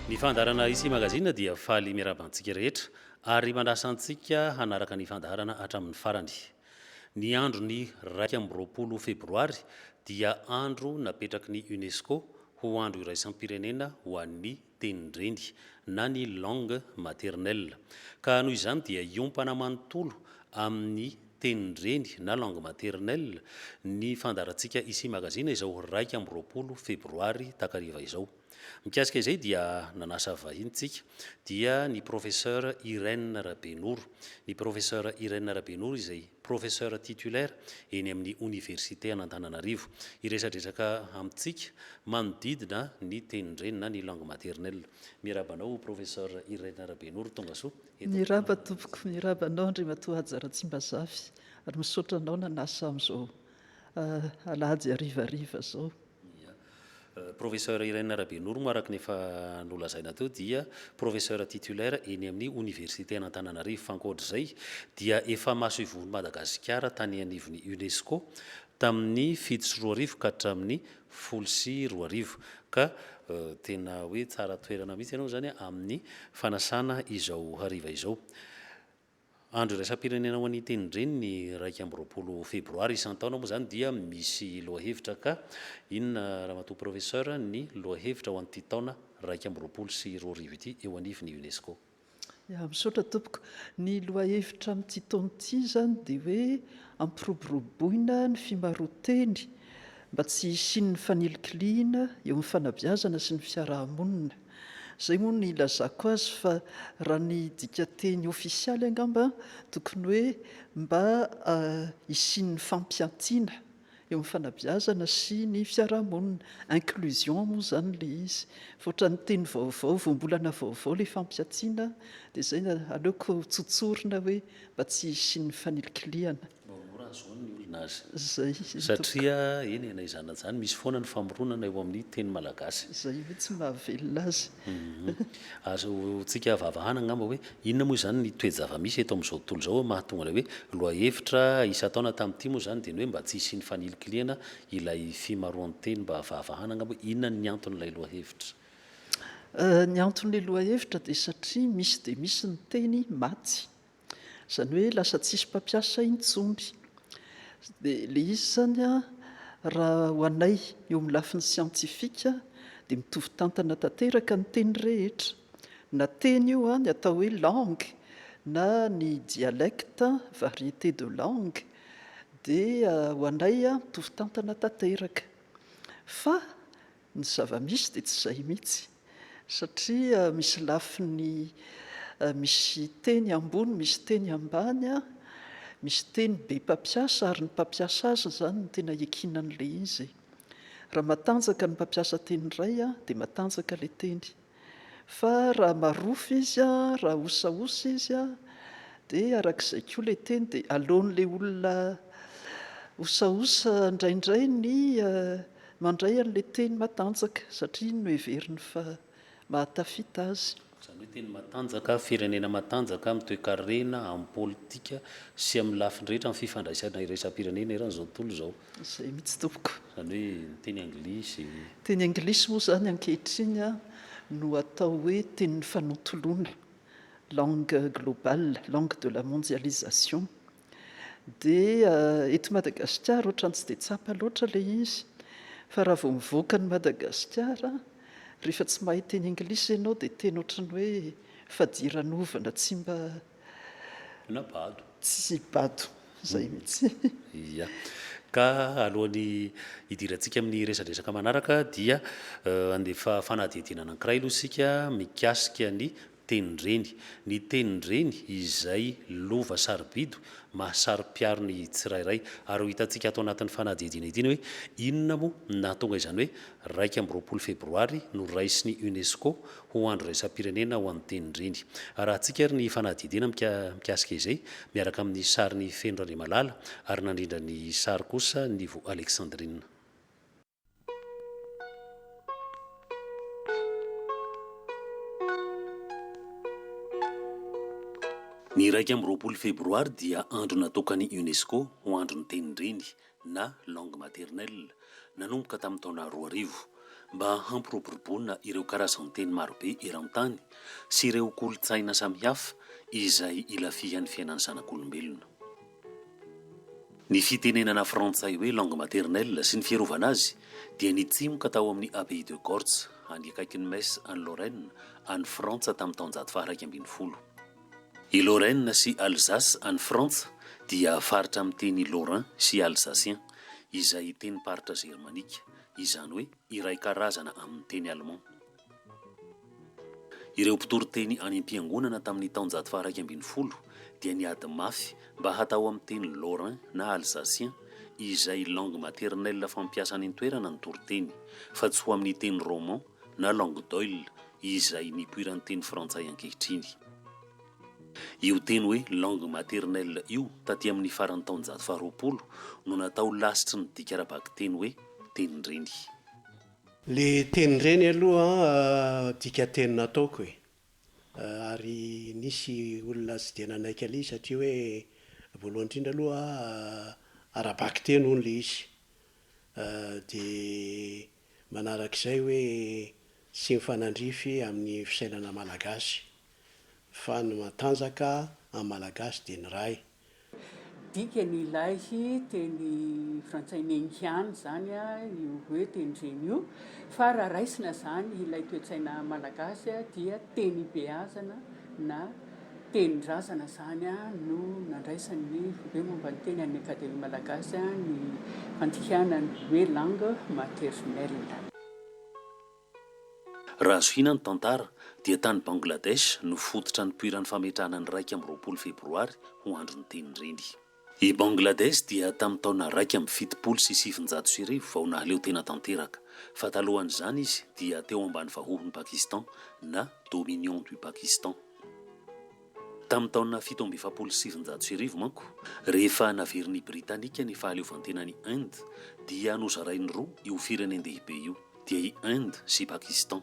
Ny fandarana isi magazine dia faly miarabantsika rehetra ary mandasantsika hanaraka ny fandarana hatramin'ny farany. Ny andro ny 20 febroary dia andro napetraky ny UNESCO ho andro iraisam-pirenena ho an'ny tenin-dreny na ny langue maternelle. Ka noho izany dia iompana manontolo amin'ny tenin-dreny na langue maternelle ny fandarantsika isi magazine izao 20 febroary takariva izao. Mikasika izay dia nanasa vahintsika dia ny professeur Irène Rabenoro. Ny professeur Irène Rabenoro izay professeur titulaire eny amin'ny université an'Antananarivo. Iresadresaka amintsika manodidina ny tenin-dreny na ny langue maternelle. Mirabanao professeur Irène Rabenoro, tonga soa. Miraba tompoko, mirabanao Andriamatoa Ratsimbazafy ary misaotra anao nanasa amin'izao alahady arivariva zao. Professeur Irène Rabenoro moa araka nefa nolazaina teo dia professeur titulaire eny amin'ny université an'Antananarivo. Fankoatr'izay dia efa maso ivon'ny Madagasikara tany anivon'ny UNESCO tamin'ny 7 sy 2 arivo ka hatramin'ny 10 sy 2 arivo ka tena hoe tsara toerana mihitsy ianao zany amin'ny fanasana izao hariva izao. Andro iraisam-pirenena ho an'ny tenin-dreny ny 20 febroary isan-taona moa zany dia misy lohahevitra ka inona ramatoa professeur ny lohahevitra ho an'ity taona 20 sy 2 arivo ity eo anivon'ny UNESCO. Misaotra tompoko, ny lohahevitra amin'ity taona ity zany dia hoe ampiroboroboina ny fimaroteny mba tsy hisian'ny fanelikiliana eo amin'ny fanabeazana sy ny fiarahamonina. Zay moa ny ilazako azy fa raha ny dikateny ofisialy angamba tokony hoe mba hisian'ny fampiantiana eo amin'ny fanabeazana sy ny fiarahamonina. Inclusion moa zany le izy. Foatra ny teny vaovao, voambolana vaovao le fampiantiana dia zay aleoko tsotsorina hoe mba tsy hisian'ny fanelikiliana. Zay satria eny anaizana zany misy foana ny famoronana eo amin'ny teny malagasy. Zay mihitsy mahavelona azy. Azontsika vavahana ngamba hoe inona moa zany ny toe-java-misy eto amin'izao tontolo izao mahatonga ilay hoe lohahevitra isa-taona tamin'ity moa zany dia ny hoe mba tsy hisian'ny fanelikiliana ilay fimaroan-teny mba vavahana ngamba hoe inona ny anton'ilay lohahevitra. Ny anton'ilay lohahevitra dia satria misy ny teny maty, izany hoe lasa tsisy mpampiasa intsony. Dia le izy zany raha ho anay eo amin'ny lafiny siantifika dia mitovy tantana tanteraka ny teny rehetra. Na teny io ny atao hoe langue na ny dialecte, variété de langue, dia ho anay mitovy tantana tanteraka. Fa ny zava-misy dia tsy izay mihitsy, satria misy lafiny, misy teny ambony, misy teny ambany, misy teny be mpampiasa ary ny mpampiasa azy zany no tena iakinan'le izy. Raha matanjaka ny mpampiasa teny iray dia matanjaka le teny, fa raha marofo izy, raha osaosa izy dia arak'izay koa le teny dia aleon'le olona osaosa indraindray ny mandray an'le teny matanjaka satria no heveriny fa mahatafita azy. Zany hoe teny matanjaka, firenena matanjaka mitoe-karena amin'ny politika sy amin'ny lafiny rehetra amin'ny fifandraisana iraisam-pirenena eran'izao tontolo izao. Zay mihitsy tompoko. Zany hoe teny anglisy. Teny anglisy moa zany ankehitriny no atao hoe tenin'ny fanontoloana, langue globale, langue de la mondialisation. Dia eto Madagasikara ohatrany tsy dia tsapa loatra le izy, fa raha vao mivoaka ny Madagasikara rehefa tsy mahay teny anglisy ianao dia teny ohatrany hoe fadiran'ovana tsy mba Bado. Tsy bado, zay mihitsy. Ia. Ka alohan'ny hidirantsika amin'ny resadresaka manaraka dia andefa fanadihadiana anankiray aloha isika mikasika ny tenin-dreny. Ny tenin-dreny izay lova sarobido mahasaro-piaro ny tsirairay ary ho hitantsika atao anatin'ny fanadihadiana ity hoe inona moa nahatonga izany hoe 20 febroary no raisin'ny UNESCO ho andro iraisam-pirenena ho an'ny tenin-dreny. Raha antsika ary ny fanadihadiana mikasika izay miaraka amin'ny sarin'ny Fendro Andriamalala ary nandrindra ny sary kosa Nivo Alexandrine. Ny 20 febroary dia andro natokany UNESCO ho andro ny tenin-dreny na langue maternelle nanomboka tamin'ny taona 2 arivo. mba hampiroboroboana ireo karazan-teny marobe eran-tany sy ireo kolotsaina samihafa izay ilafihan'ny fiainan'ny zanak'olombelona. Ny fitenenana frantsay hoe langue maternelle sy ny fiarovana azy dia nitsimoka tao amin'ny Abbaye de Gorze any akaikin'ny Metz any Lorraine any Frantsa tamin'ny taonjato faha 110. I Lorraine sy Alsace any Frantsa dia faritra amin'ny teny Lorrain sy Alsacien izay teny paritra Germanika, izany hoe iray karazana amin'ny teny Allemand. Ireo mpitoroteny any am-piangonana tamin'ny taonjato faha 110 dia niady mafy mba hatao amin'ny teny Lorrain na Alsacien izay langue maternelle fampiasa any an-toerana ny toroteny, fa tsy ho amin'ny teny roman na langue d'oil izay nipoiran'ny teny frantsay ankehitriny. Io teny hoe langue maternelle io taty amin'ny faran'ny taonjato faha 20 no natao lasitry ny dikarabaky teny hoe tenireny. Le tenireny aloha dika teny nataoko e. Ary nisy olona tsy dia nanaiky alay satria hoe voalohany indrindra aloha arabaky teny hono le izy. Dia manarak'izay hoe tsy mifanandrify amin'ny fisainana malagasy fa ny matanjaka amin'ny malagasy dia ny ray. Dika ny ilay teny frantsay nenkiany zany io hoe tenireny io, fa raha raisina zany ilay toe-tsaina malagasy dia teny beazana na tenin-drazana zany no nandraisan'ny be momba ny teny amin'ny akademia malagasy ny fantikanany hoe langue maternelle. Raha azo hina ny tantara dia tany Bangladesh no fototra ny poiran'ny fametrahana ny 20 febroary ho andro ny tenireny. I Bangladesh dia tamin'ny taona 1770 vao nahaleo tena tanteraka, fa talohan'izany izy dia teo ambany vahohon'ny Pakistan na Dominion du Pakistan. Tamin'ny taona 1770 manko, rehefa naverin'ny Britanika ny fahaleovantenan'i Inde dia nozarainy roa io firenendehibe io, dia i Inde sy Pakistan.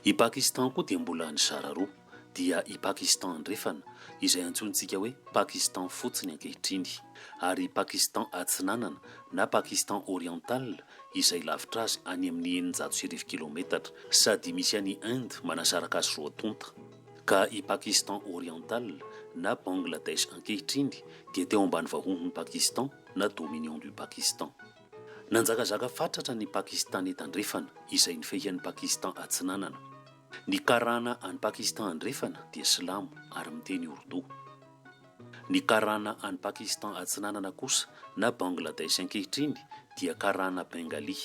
I Pakistan koa dia mbola nizara roa, dia i Pakistan andrefana izay antsontsika hoe Pakistan fotsiny ankehitriny, ary Pakistan atsinanana na Pakistan oriental izay lavitra azy any amin'ny 900 kilometatra sady misy any Inde manasaraka azy roa tonta. Ka i Pakistan oriental na Bangladesh ankehitriny dia teo ambany vahohon'ny Pakistan na Dominion du Pakistan. Nanjakazaka fatratra ny Pakistan etandrefana izay nifehin'ny Pakistan atsinanana. Ny karana any Pakistan andrefana dia silamo ary miteny Urdu. Ny karana any Pakistan atsinanana kosa na Bangladesh ankehitriny dia karana bengali,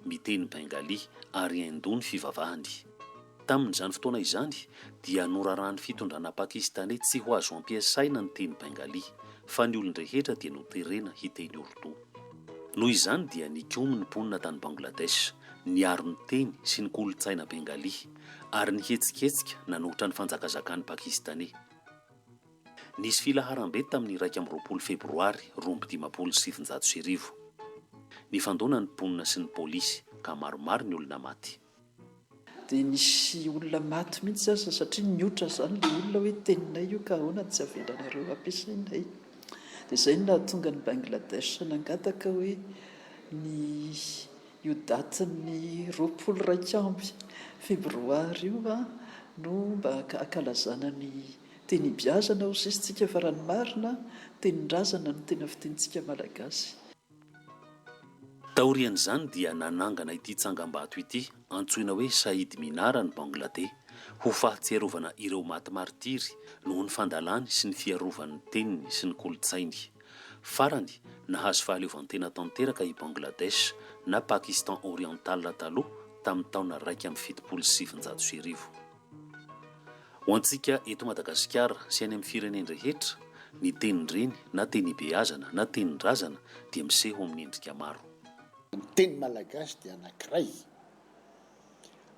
miteny bengali ary hindoa ny fivavahany. Tamin'izany fotoana izany dia norarahan'ny fitondrana pakistanais tsy ho azo ampiasaina ny teny bengali, fa ny olon-drehetra dia noterena hiteny Urdu. Noho izany dia nikomy ny mponina tany Bangladesh, niaro ny teny sy ny kolotsaina bengali ary nihetsikeetsika nanohitra ny fanjakazakany pakistanais. Nisy filaharam-be tamin'ny 20 febroary 1970. Nifandona ny mponina sy ny polisy ka maromaro ny olona maty. Dia nisy olona maty mihitsy aza satria niotra zany le olona hoe teninay io ka ahoana tsy avelanareo ampiasainay. Dia izay no nahatonga ny Bangladesh nangataka hoe io datin'ny 21 febroary io no mba akalazana ny teny beazana ho sisitsika fa raha ny marina tenin-drazana no tena fitenitsika malagasy. Taorian'izany dia nanangana ity tsangam-bato ity antsoina hoe Saïd Minara ny Bangladesh ho fahatsiarovana ireo maty martiry noho ny fandalany sy ny fiarovany teniny sy ny kolotsainy. Farany nahazo fahaleovantena tanteraka i Bangladesh na Pakistan oriental taloha tamin'ny taona 1770. Ho antsika eto Madagasikara sy any amin'ny fireneny rehetra, ny tenireny na teny beazana na tenin-drazana dia miseho amin'ny endrika maro. Ny teny malagasy dia anankiray,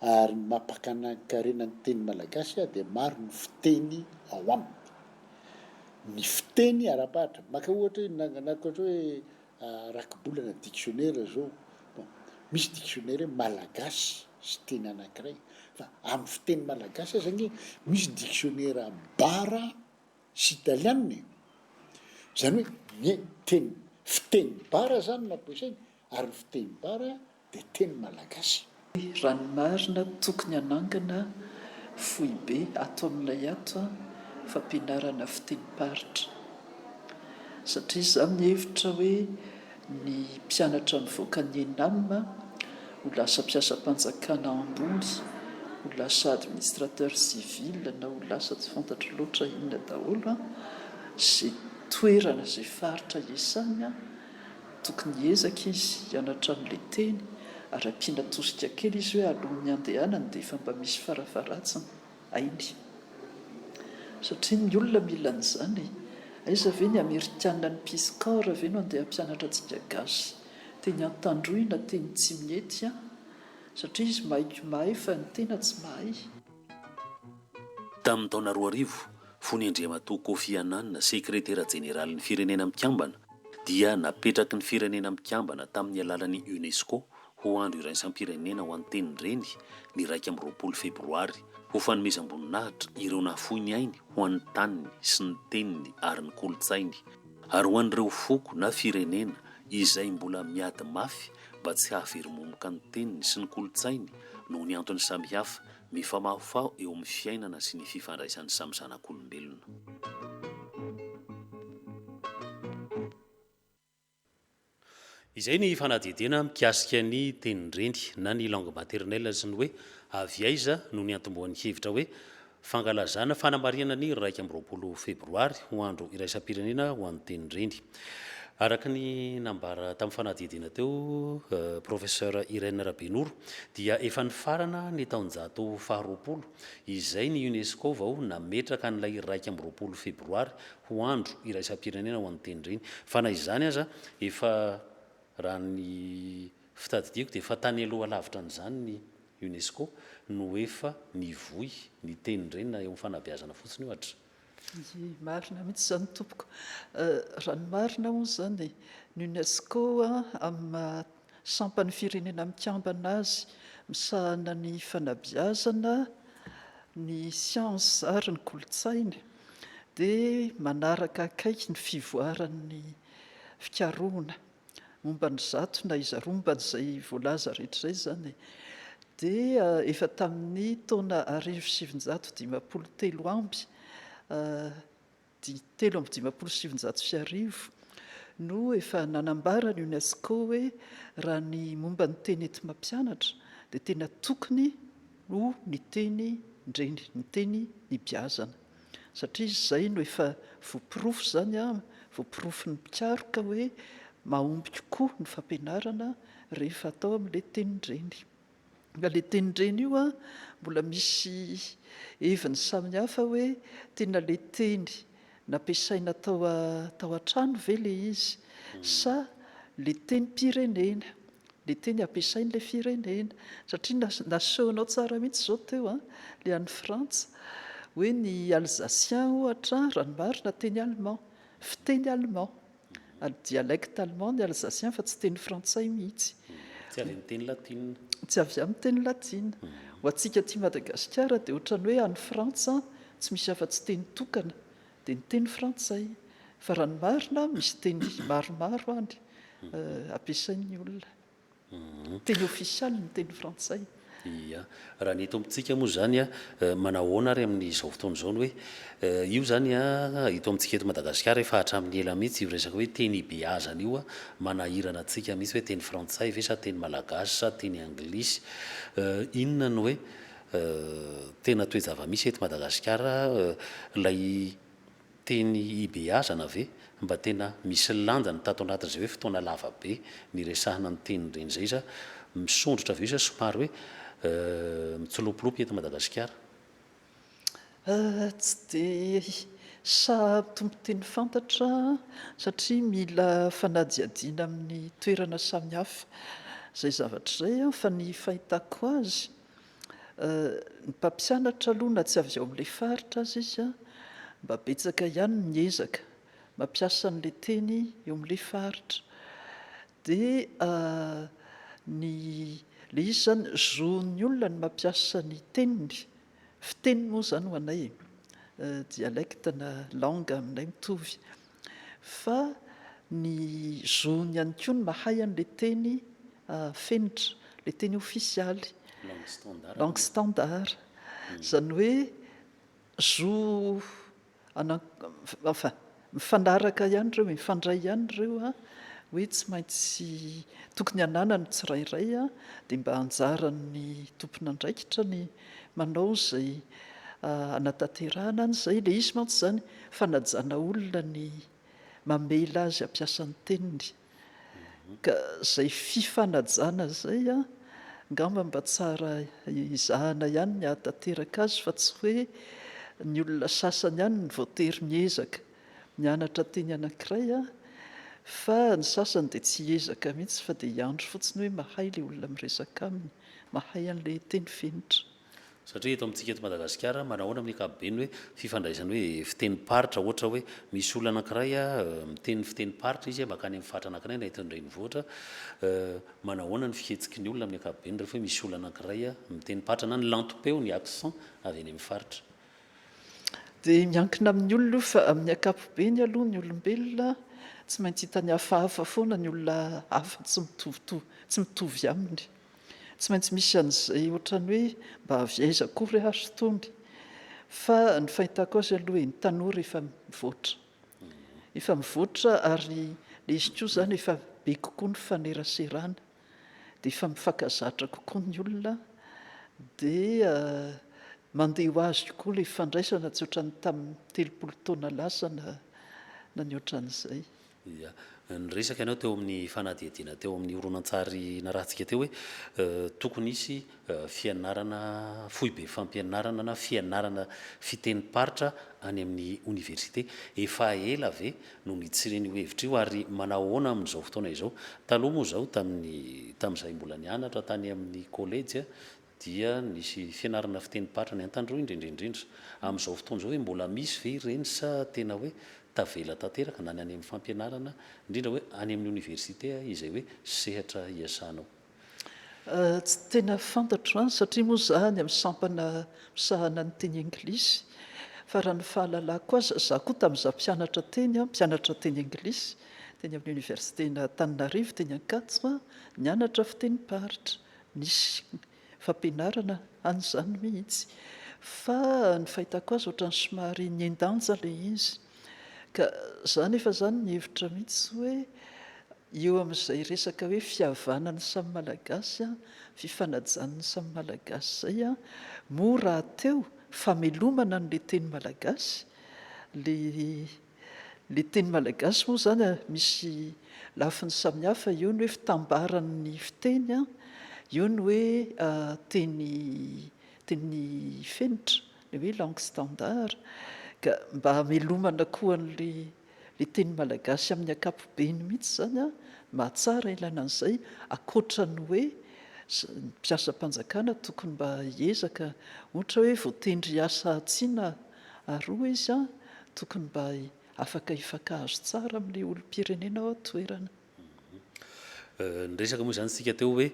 ary mampakanankarena ny teny malagasy dia maro ny fiteny ao aminy. Ny fiteny ara-pahatra maka ohatra hoe rakibolana dictionnaire zao, misy dictionnaire malagasy sy teny anankiray, fa amin'ny fiteny malagasy zany misy dictionnaire bara sy italiana. Zany hoe teny fiteny bara zany nampiasaina, ary ny fiteny bara dia teny malagasy. ranomarina tokony hanangana fohy be ato amin'ilay ato fampianarana fiteny-paritra satria izaho mihevitra hoe ny mpianatra mivoaka ny enamina ho lasa mpiasa-panjakana ambony ho lasa administrateur civil na ho lasa tsy fantatra loatra inona daholo zay toerana zay faritra iasany tokony ezaka izy hianatra amin'ilay teny ary ampiana tosika kely izy hoe alohan'ny andehanany dia efa mba misy farafaratsiny ainy satria ny olona mila an'izany aiza ve ny amerikanina ny piscor ve no andeha hampianatra antsika gasy teny an-tandroina teny tsy miety satria izy mahay fa ny tena tsy mahay. Tamin'ny taona 2000 fony Andriamatoa Kofi Annan, sekretera jeneralin'ny firenena mikambana, dia napetraky ny firenena mikambana tamin'ny alalan'ny UNESCO ho andro iraisam-pirenena ho an'ny teny reny ny 20 febroary ho fanomezam-boninahitra ireo nafoiny ainy ho an'ny taniny sy ny teniny ary ny kolotsainy ary ho an'ireo foko na firenena izay mbola miady mafy mba tsy hahavery-momoka ny teniny sy ny kolotsainy noho ny antony samihafa mifamafao eo amin'ny fiainana sy ny fifandraisan'ny samy zanak'olombelona. Izay ny fanadidina mikasika ny tenireny na ny langue maternelle sy ny hoe avy aiza no ny antombohan'ny hevitra hoe fankalazana fanamariana ny 20 febroary ho andro iraisam-pirenena ho an'ny tenireny. Araka ny nambara tamin'ny fanadidina teo professeur Irène Rabenoro dia efa nifarana ny taonjato faharoapolo izay ny UNESCO vao nametraka an'ilay 20 febroary ho andro iraisam-pirenena ho an'ny tenireny. Fa na izany aza efa raha ny fitadidiako dia efa tany aloha lavitra n'izany ny UNESCO no efa nivohy ny tenireny na eo amin'ny fanabeazana fotsiny ohatra. Marina mihitsy izany tompoko. Raha ny marina moa izany ny UNESCO amin'ny sampany firenena mikambana azy misahana ny fanabeazana ny siansa ary ny kolotsaina dia manaraka akaiky ny fivoaran'ny fikarohana momba ny zato na izarombana izay voalaza rehetra izay zany dia efa tamin'ny taona 1713 amby 775 no efa nanambara ny UNESCO hoe raha ny momba ny teny ety mampianatra dia tena tokony no ny teny ndreny ny teny nibiazana satria izay no efa voapirofo zany voapirofo ny mpikaroka hoe mahomby kokoa ny fampianarana rehefa atao amin'ilay tenindreny. Nga ilay tenindreny io mbola misy heviny samihafa hoe tena ilay teny nampiasaina tao an-trano ve ilay izy sa ilay teny-pirenena, ilay teny ampiasain'ilay firenena satria nasehonao tsara mihitsy izao teo ilay any Frantsa hoe ny alsacien ohatra raha ny marina teny allemand, fiteny allemand. Dialecte allemand ny alsacien fa tsy teny frantsay mihitsy. Tsy avy amin'ny teny latina. Tsy avy amin'ny teny latina. Ho antsika aty Madagasikara dia ohatrany hoe any Frantsa tsy misy afa-tsy teny tokana dia ny teny frantsay. Fa raha ny marina misy teny maromaro any ampiasain'ny olona. Teny ofisialy ny teny frantsay. Ia, raha ny eto amintsika moa zany manahoana ary amin'izao fotoana izao ny hoe io zany hito amintsika eto Madagasikara efa hatramin'ny ela mihitsy io resaka hoe teny beazana io manahirana antsika mihitsy hoe teny frantsay ve sa teny malagasy sa teny anglisy. Inona no hoe tena toe-java-misy eto Madagasikara ilay teny beazana ve mba tena misy lanjany tato anatin'izay hoe fotoana lava be ny resahana ny teny ireny zay sa misondrotra ve sa somary hoe mitsolopolopy eto Madagasikara? Tsy dia tompon-teny fantatra satria mila fanadihadiana amin'ny toerana samihafa izay zavatra izay fa ny fahitako azy ny mpampianatra aloha na tsy avy ao amin'ilay faritra azy izy mba betsaka ihany miezaka mampiasa an'ilay teny eo amin'ilay faritra dia le izy zany zoon'ny olona ny mampiasa ny teniny fiteny moa zany ho anay dialecte na langue aminay mitovy fa ny zoony ihany koa ny mahay an'ilay teny fenitra ilay teny ofisialy langue standard zany hoe zo enfin mifanaraka ihany reo mifandray ihany reo a hoe tsy maintsy tokony ananany tsirairay a dia mba anjaran'ny tompona andraikitra ny manao zay anatanterahana any zay le izy mantsy zany fanajana olona ny mamela azy ampiasan'ny teniny ka zay fifanajana zay a ngamba mba tsara izahana ihany ny ahatanteraka azy fa tsy hoe ny olona sasany ihany ny voatery miezaka mianatra teny anankiray a fa ny sasany dia tsy ezaka mihitsy fa dia hiandro fotsiny hoe mahay le olona miresaka aminy mahay an'le teny fenitra satria eto amintsika eto Madagasikara manahoana amin'ny ankapobeny hoe fifandraisany hoe fitenim-paritra ohatra hoe misy olona anankiray a miteny fitenim-paritra izy makany amin'ny fatra anankiray na eto an-drenivohitra manahoana ny fihetsiky ny olona amin'ny ankapobeny rehefa hoe misy olona anankiray a miteny-paritra na ny lantopeo ny accent avy any amin'ny faritra dia miankina amin'ny olona io fa amin'ny ankapobeny aloha ny olombelona tsy maintsy hitany hafahafa foana ny olona hafa tsy mitovy aminy tsy maintsy misy an'izay ohatrany hoe mba aviaiza kory azo tony fa ny fahitako azy aloha ny tanora efa mivoatra ary le izy koa zany efa be kokoa ny faneraserana dia efa mifankazatra kokoa ny olona dia mandeha ho azy kokoa le fandraisana tsy ohatrany tamin'ny 30 taona lasa na ny ohatran'izay ia ny resaka ianao teo amin'ny fanadihadiana teo amin'ny horonan-tsary na rahantsika teo hoe tokony isy fianarana foibe fampianarana na fianarana fitenim-paritra any amin'ny oniversité efa ela ve no nitsireny ho hevitra io ary manahoana amin'izao fotoana izao taloha moa izao tamin'izay mbola nianatra tany amin'ny kolejy dia nisy fianarana fitenim-paritra ny an-tandroa indrindrindrindra amin'izao fotoana izao hoe mbola misy ve ireny sa tena hoe tavela tanteraka na ny any amin'ny fampianarana indrindra hoe any amin'ny oniversité izay hoe sehatra iasanao tsy tena fantatro any satria moa zany amin'ny sampana misahana ny teny anglisy fa raha ny fahalalako azy za koa tamin'iza mpianatra teny anglisy teny amin'ny oniversité na Antananarivo teny Ankatso nianatra fitenim-paritra nisy fampianarana an'izany mihitsy fa ny fahitako azy ohatrany somary niendanja le izy ka zany efa zany ny hevitra mihitsy hoe eo amin'izay resaka hoe fihavanany samy malagasy fifanajany samy malagasy zay mora teo famelomana n'le teny malagasy le teny malagasy moa zany misy lafiny samihafa eo ny hoe fitambaran'ny fiteny eo ny hoe teny fenitra le hoe langue standard ka mba hamelomana koa le teny malagasy amin'ny ankapobeny mihitsy zany mahatsara ilana an'izay akoatra ny hoe mpiasa-panjakana tokony mba hiezaka ohatra hoe voatendry asa atsiana aroa izy tokony mba afaka hifankahazo tsara amin'le olom-pirenena ao atoerana ny resaka moa zany sika teo hoe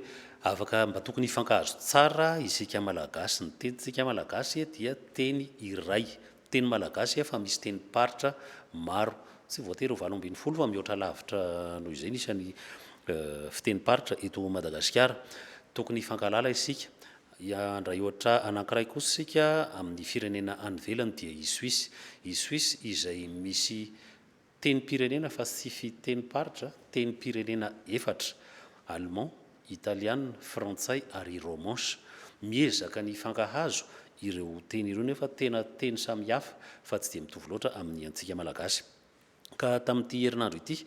afaka mba tokony hifankahazo tsara isika malagasy ny tenintsika malagasy dia teny iray teny malagasy fa misy teny-paritra maro tsy voatery ho 20 fa mihoatra lavitra noho izay nisan'ny fiteny-paritra eto Madagasikara tokony hifankalala isika raha ohatra anankiray kosa sika amin'ny firenena any ivelany dia i Suisse izay misy teny-pirenena fa tsy fiteny-paritra teny-pirenena efatra allemand italiana frantsay ary romanche miezaka ny fankahazo ireo teny ireo nefa tena teny samihafa fa tsy dia mitovy loatra amin'ny antsika malagasy ka tamin'ity herinandro ity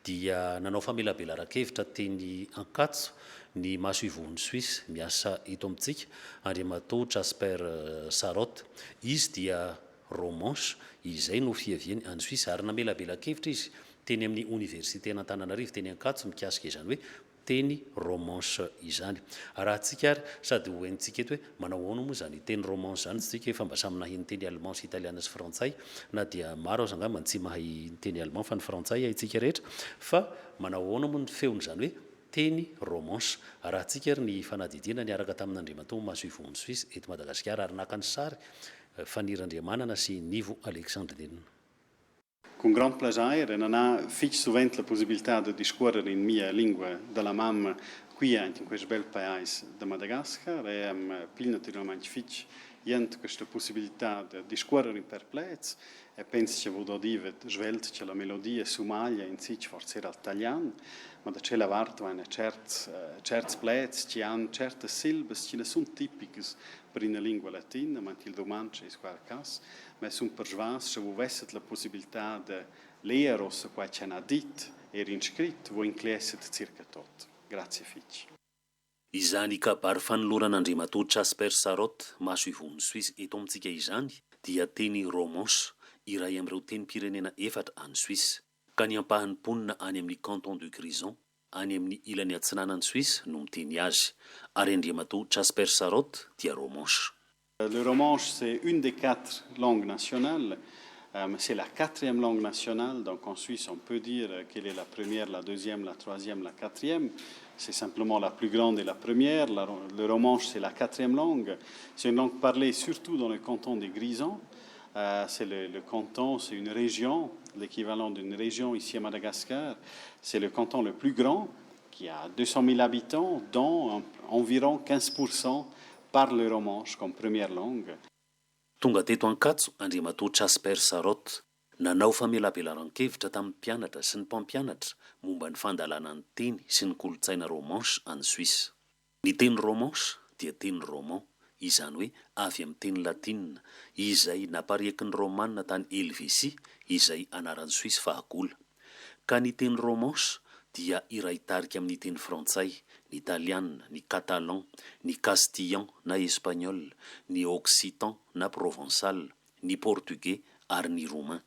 dia nanao famelabelan-kevitra teny Ankatso ny maso ivon'ny Suisse miasa eto amintsika Andriamatoa Jasper Sarotte izy dia romanche izay no fiaviany any Suisse ary namelabela-kevitra izy teny amin'ny oniversité n'Antananarivo teny Ankatso mikasika izany hoe teny romanche izany raha antsika ary sady hoentsika eto hoe manao ahoana moa zany teny romanche zany tsika efa mba samy nahiny teny allemand sy italiana sy frantsay na dia maro azy angamba tsy mahay teny allemand fa ny frantsay haitsika rehetra fa manao ahoana moa ny feony zany hoe teny romanche raha antsika ary ny fanadidina niaraka tamin'Andriamatoa maso ivon'ny Suisse eto Madagasikara ary naka ny sary Fanirandriamanana sy Nivo Alexandre Denina con grand plaisir, e non ha fitch sovente la possibilità di discorrere in mia lingua della mamma qui in questo bel paese di Madagascar, e più naturalmente fitch jent questa possibilità di discorrere in perplez, e penso che vodo dire svelt che la melodia somalia in sich forse era italiano, ma da c'è la vart una certs plez che hanno certe silbes che ne sono tipiche per una lingua latina, ma il romanzo è qual caso, ma sono persuas che avesse la possibilità di leggere se qua c'è una dit e rinscritto, voi inclesset circa tot. Grazie Fitch. Izany kabary fanoloran'Andriamatoa Jasper Sarot, maso ivony Suisse eto amintsika izany, dia teny romanche, iray amin'ireo tenim-pirenena efatra any Suisse. Ka ny ampahan'ny mponina any amin'ny canton de Grison, any amin'ny ilany atsinanan'ny Suisse no miteny azy, ary Andriamatoa Jasper Sarot dia romanche. Le romanche, c'est une des 4 langues nationales. C'est la 4e langue nationale, donc en Suisse on peut dire quelle est la première, la deuxième, la troisième, la 4e. C'est simplement la plus grande et la première. Le romanche, c'est la 4e langue. C'est une langue parlée surtout dans le canton des Grisons. C'est le canton, c'est une région, l'équivalent d'une région ici à Madagascar. C'est le canton le plus grand, qui a 200 000 habitants, dont environ 15% parlent le romanche comme première langue. Tonga teto Ankatso, Andriamatoa Jasper Sarot nanao famelabelan-kevitra tamin'ny mpianatra sy ny mpampianatra momba ny fandalana ny teny sy ny kolotsaina romanche any Suisse. Ny teny romanche dia teny roman, izany hoe avy amin'ny teny latina, izay napariaky ny romanina tany Helvétie, izay anaran'ny Suisse fahagola. Ka ny teny romanche dia iray tarika amin'ny teny frantsay, ny italiana, ny catalan, ny castillan na espagnol, ny occitan na provençal, ny portugais ary ny roumain.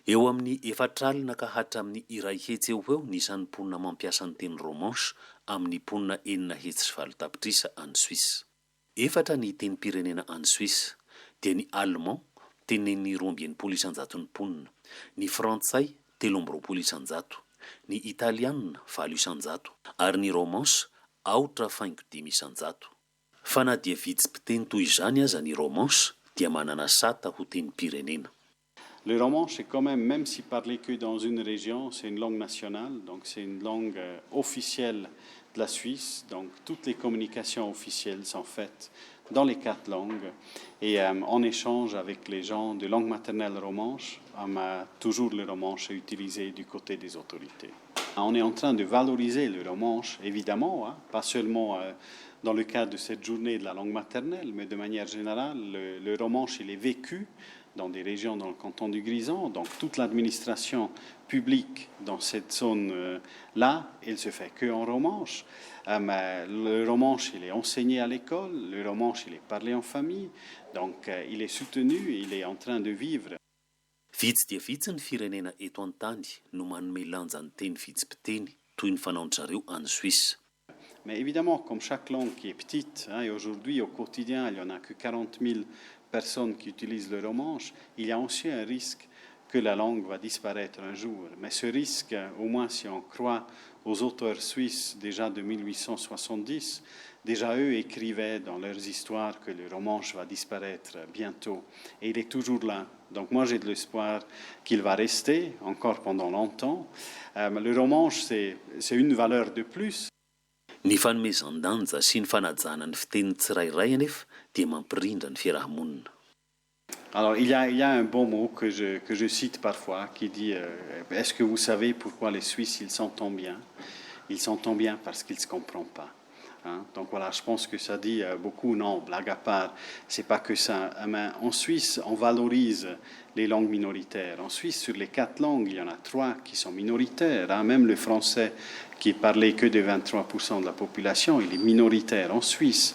Eo amin'ny efatralina ka hatra amin'ny iray hetsy eo ny isan'ny mponina mampiasa ny teny romanche amin'ny mponina 4 hetsy sy 8 tapitrisa any Suisse. Efatra ny tenim-pirenena any Suisse, dia ny allemand tenen'ny 12 isanjaton'ny mponina, ny frantsay 13 isanjato, ny italiana 7 isanjato, ary ny romanche 4,5 isanjato. Fa na dia vitsy-piteny toy izany aza ny romanche dia manana sata ho tenim-pirenena. Le romanche, c'est quand même si parlé que dans une région, c'est une langue nationale, donc c'est une langue officielle de la Suisse. Donc toutes les communications officielles sont faites dans les 4 langues. Et en échange avec les gens de langue maternelle romanche, toujours le romanche est utilisé du côté des autorités. On est en train de valoriser le romanche, évidemment, pas seulement dans le cadre de cette journée de la langue maternelle, mais de manière générale, le romanche, il est vécu dans des régions dans le canton du Grison, donc toute l'administration publique dans cette zone-là, elle se fait que en romanche. Le romanche, il est enseigné à l'école, le romanche, il est parlé en famille, donc il est soutenu, il est en train de vivre. Vitsy dia vitsy ny firenena eto an-tany no manome lanja ny teny vitsy-piteny toy ny fanaon'zareo any Suisse. Mais évidemment, comme chaque langue qui est petite, et aujourd'hui au quotidien, il n'y en a que 40 000 personnes qui utilisent le romanche, il y a aussi un risque que la langue va disparaître un jour. Mais ce risque, au moins si on croit aux auteurs suisses déjà de 1870, déjà eux écrivaient dans leurs histoires que le romanche va disparaître bientôt. Et il est toujours là. Donc moi j'ai de l'espoir qu'il va rester encore pendant longtemps. Le romanche, c'est une valeur de plus. Ny fanomezan-danja sy ny fanajana ny fiteny tsirairay anefa dia mampirindra ny fiarahamonina. Alors il y a un bon mot que je cite parfois qui dit est-ce que vous savez pourquoi les Suisses ils s'entendent bien? Ils s'entendent bien parce qu'ils ne se comprennent pas. Donc voilà, je pense que ça dit beaucoup, non, blague à part, c'est pas que ça. Mais en Suisse, on valorise les langues minoritaires. En Suisse, sur les 4 langues, il y en a 3 qui sont minoritaires. Même le français, qui est parlé que de 23% de la population, il est minoritaire en Suisse.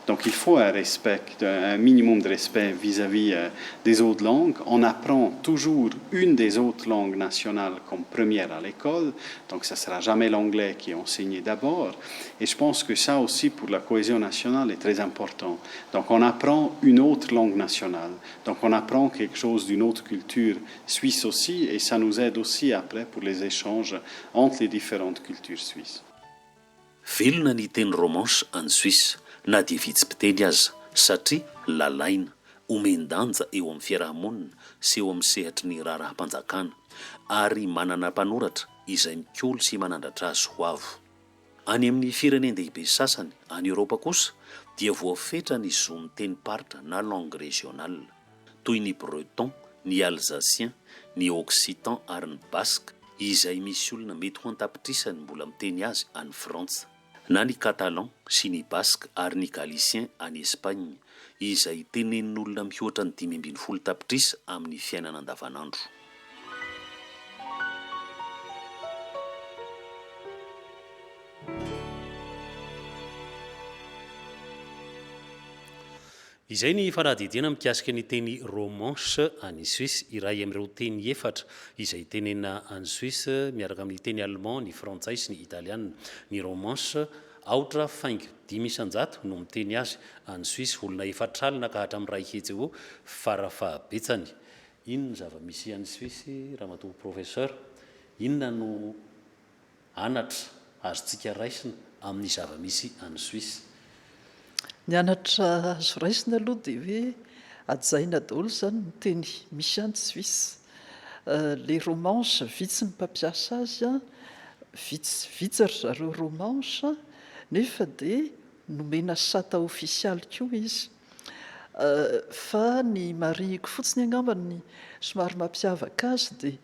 Donc il faut un minimum de respect vis-à-vis des autres langues. On apprend toujours une des autres langues nationales comme première à l'école, donc ça ne sera jamais l'anglais qui est enseigné d'abord. Et je pense que ça aussi, pour la cohésion nationale, est très important. Donc on apprend une autre langue nationale. Donc on apprend quelque chose d'une autre culture suisse aussi, et ça nous aide aussi après pour les échanges entre les différentes cultures suisses. Velona ny teny romanche any Suisse, na dia vitsy-piteny aza, satria lalaina, omendanja eo amin'ny fiarahamonina sy eo amin'ny sehatry ny raharaham-panjakana ary manana mpanoratra izay mikolo sy manandratra azy ho avo. Any amin'ny firenendehibe sasany any Eropa kosa dia voafetra ny zony teny paritra na langue régionale toy ny breton, ny alsacien, ny occitan ary ny basque izay misy olona mety ho antapitrisany mbola miteny azy any Frantsa, na ny catalan sy ny basque ary ny galicien any Espagne izay tenenin'olona mihoatra ny 570 tapitrisa amin'ny fiainana andavanandro. Izay ny fanadidina mikasika ny teny romanche any Suisse, iray amin'ireo teny efatra izay tenena any Suisse miaraka amin'ny teny allemand, ny frantsay sy ny italiana. Ny romanche aotra faingo 500 no miteny azy any Suisse, olona efatralina ka hatramin'ny ray hetsy eo farafahabetsany. Inona zava-misy any Suisse, ramatoa professeur? Inona no anatra azontsika raisina amin'ny zava-misy any Suisse? Ny anatra azo raisina aloha dia hoe ajaina daholo zany ny teny misy any Suisse. Les romanche vitsy ny mpampiasa azy a, vitsy ry zareo romanche, nefa dia nomena sata ofisialy koa izy. Fa ny marihiko fotsiny angambany somary mampiavaka azy dia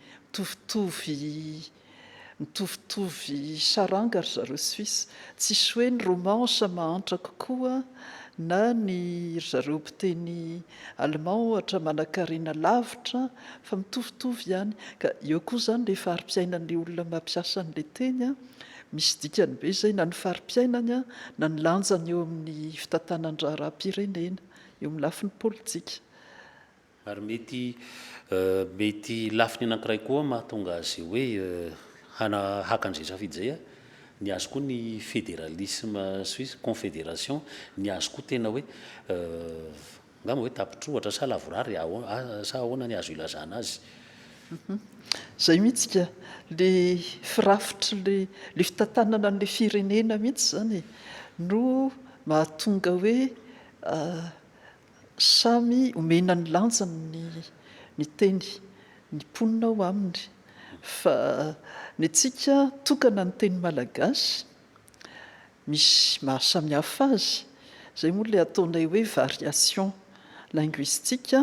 mitovitovy saranga ry zareo Suisse. Tsisy hoe ny romanche mahantra kokoa na ny zareo mpiteny allemand ohatra manan-karena lavitra, fa mitovitovy ihany. Ka eo koa zany le fari-piainan'ilay olona mampiasa an'ilay teny a, misy dikany be izay na ny fari-piainany a na ny lanjany eo amin'ny fitantanan-draharam-pirenena, eo amin'ny lafiny politika. Ary mety lafiny anankiray koa mahatonga azy hoe hakan'izay safidy izay a, ny azo koa ny fédéralisme suisse, confédération, ny azo koa tena hoe ngamba hoe tapitrohatra sa lavorary sa ahoana ny azo ilazana azy. Zay mihitsy ka le firafitra le fitantanana an'le firenena mihitsy zany no mahatonga hoe samy omena ny lanjany ny teny, ny mponina ao aminy. Fa ny antsika tokana ny teny malagasy misy mahasamihafa azy, zay moa le ataonay hoe variation linguistique,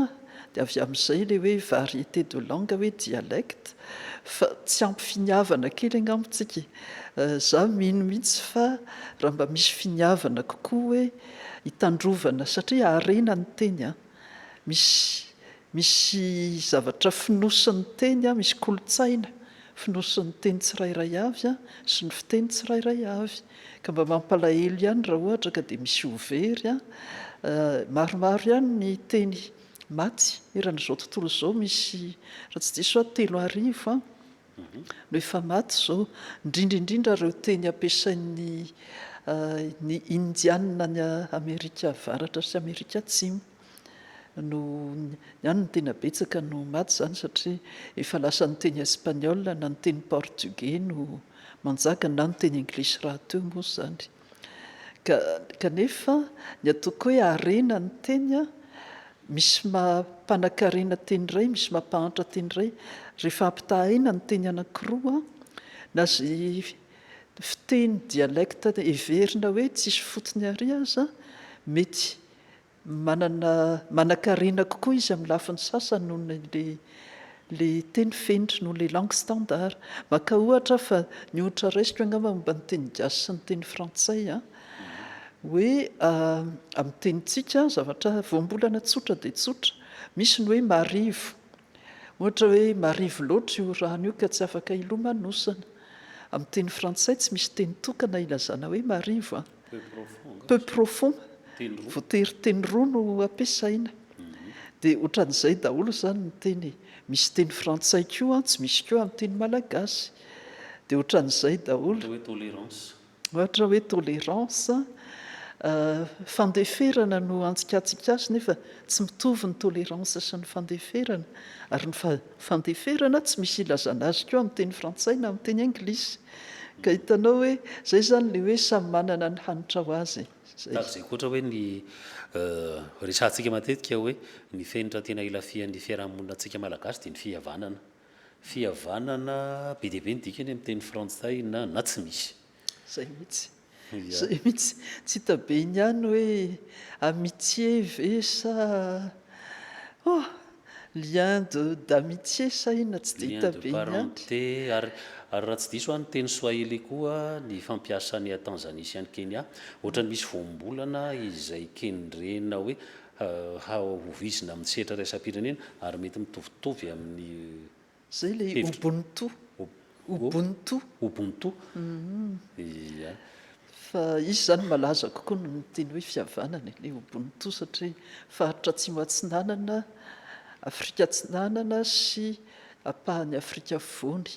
dia avy amin'izay le hoe variété de langue, hoe dialecte, fa tsy ampy finiavana kely angambontsika. Za mino mihitsy fa raha mba misy finiavana kokoa hoe hitandrovana, satria harena ny teny a, misy zavatra finosin'ny teny a, misy kolotsaina finosin'ny teny tsirairay avy a sy ny fiteny tsirairay avy, ka mba mampalahelo ihany raha ohatra ka dia misy overy a. Maromaro ihany ny teny maty eran'izao tontolo izao, misy raha tsy diso 3,000 no efa maty izao, indrindraindrindra ireo teny ampiasain'ny ny indiana ny Amerika avaratra sy Amerika atsimo no ihany ny tena betsaka no maty zany, satria efa lasa ny teny espagnol na ny teny portugais no manjaka na ny teny anglisy raha teo moa zany. Kanefa ny ataoko hoe harena ny teny a, misy mampanankarena teny iray, misy mampahantra teny iray. Rehefa ampitahaina ny teny anankiroa na zay fiteny dialecte heverina hoe tsisy fotony ary aza, mety manan-karena kokoa izy amin'ny lafiny sasany noho le teny fenitra, noho le langue standard. Maka ohatra fa ny ohatra raisiko angamba momba ny teny gasy sy ny teny frantsay a, hoe amin'ny tenintsika zavatra voambolana tsotra dia tsotra, misy ny hoe marivo, ohatra hoe marivo loatra io rano io ka tsy afaka ilomanosana. Amin'ny teny frantsay tsy misy teny tokana ilazana hoe marivo a, peu profond, voatery teny roa no ampiasaina. Dia ohatran'izay daholo zany ny teny, misy teny frantsay koa tsy misy koa amin'ny teny malagasy. Dia ohatran'izay daholo, ohatra hoe tolérance, fandeferana no antsikasika azy, nefa tsy mitovy ny tolérance sy ny fandeferana. Ary ny fandeferana tsy misy ilazana azy koa amin'ny teny frantsay na amin'ny teny anglisy. ka hitanao hoe zay zany le hoe samy manana ny hanitra ho azy zay. Tahaka izay koatra hoe ny resantsika matetika hoe ny fenitra tena ila fian'ny fiarahamonina antsika malagasy dia ny fihavanana be dia be ny dikany amin'ny teny frantsay na tsy misy. Zay mihitsy zay mihitsy tsy hita be iny ihany hoe amitié ve sa lien d'amitié sa inona tsy dia hita be iny ihany. parenté ary raha tsy diso ny teny swahili koa ny fampiasan'ny Tanzania sy any Kenya ohatrany misy voambolana izay kendrena hoe hovizina amin'ny sehatra raisam-pirenena ary mety mitovitovy amin'ny zay le ubuntu ia. fa izy zany malaza kokoa no teny hoe fihavanana le ubuntu satria faritra atsimo atsinanana Afrika atsinanana sy apahan'ny Afrika afovoany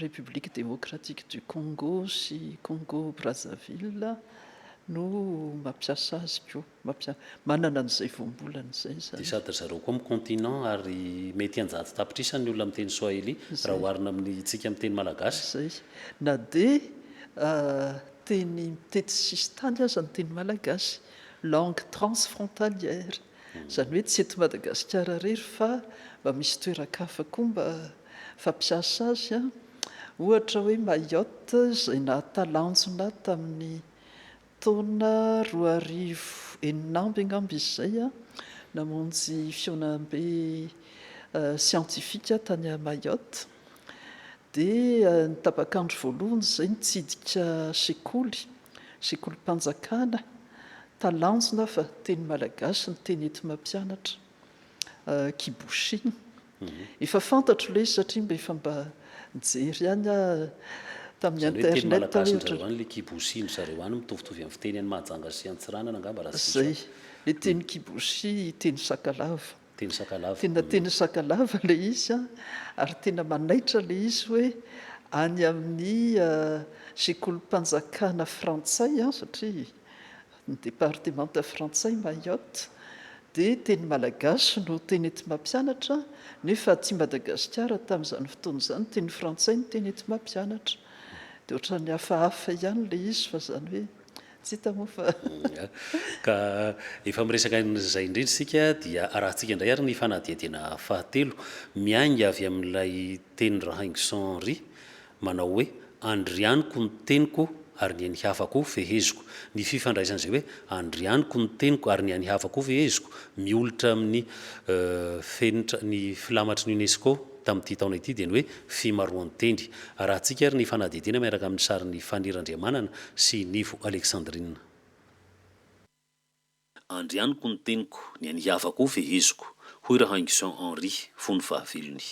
République démocratique du Congo sy Congo Brazzaville no mampiasa azy koa manana an'izay voambolana izay dia zany. sady zareo koa amin'ny continent ary mety anjato tapitrisany ny olona amin'ny teny swahili raha oharina amin'ny tsika amin'ny teny malagasy. Zay na dia teny mitety sisy tany aza ny teny malagasy langue transfrontalière zany hoe tsy eto Madagasikara rery fa mba misy toeran-kafa koa mba fampiasa azy a. Ohatra hoe Mayotte izay nahatalanjona tamin'ny taona 2009 angamba izy zay a namonjy fionambe scientifique tany a Mayotte dia ny tabakandro voalohany zay nitsidika sekoly mpanjakana talanjona fa teny malagasy ny teny ety mampianatra Kiboshi. Efa fantatro le izy satria mba nijery ihany tamin'ny internet le Kiboshi zareo any mitovitovy amin'ny fiteny any Mahajanga sy Antsiranana angamba raha zay le teny Kiboshi teny sakalava teny sakalava le izy ary tena manaitra le izy hoe any amin'ny sekolim-panjakana frantsay satria ny département frantsay Mayotte dia teny malagasy no teny ety mampianatra nefa aty Madagasikara tamin'izany fotoana izany teny frantsay no teny ety mampianatra dia ohatran'ny hafahafa ihany le izy fa zany hoe tsy hita moa fa ka efa miresaka izay indrindra isika dia arahantsika indray ary ny fanadihadiana fahatelo miainga avy amin'ilay teny Rahaingson Henry manao hoe andrianiko ny teniko ary ny any hafako feheziko. Ny fifandraisan'izay hoe andrianiko ny teniko ary ny any hafako feheziko miolitra amin'ny fenitra ny filamatry ny UNESCO tamin'ity taona ity dia ny hoe fimaroan-teny. Arahantsika ary ny fanadihadiana miaraka amin'ny sarin'ny Fanirandriamanana sy Nivo Alexandrine. Andrianiko ny teniko ny any hafako feheziko hoy Rahaingson Henry fony fahavelony.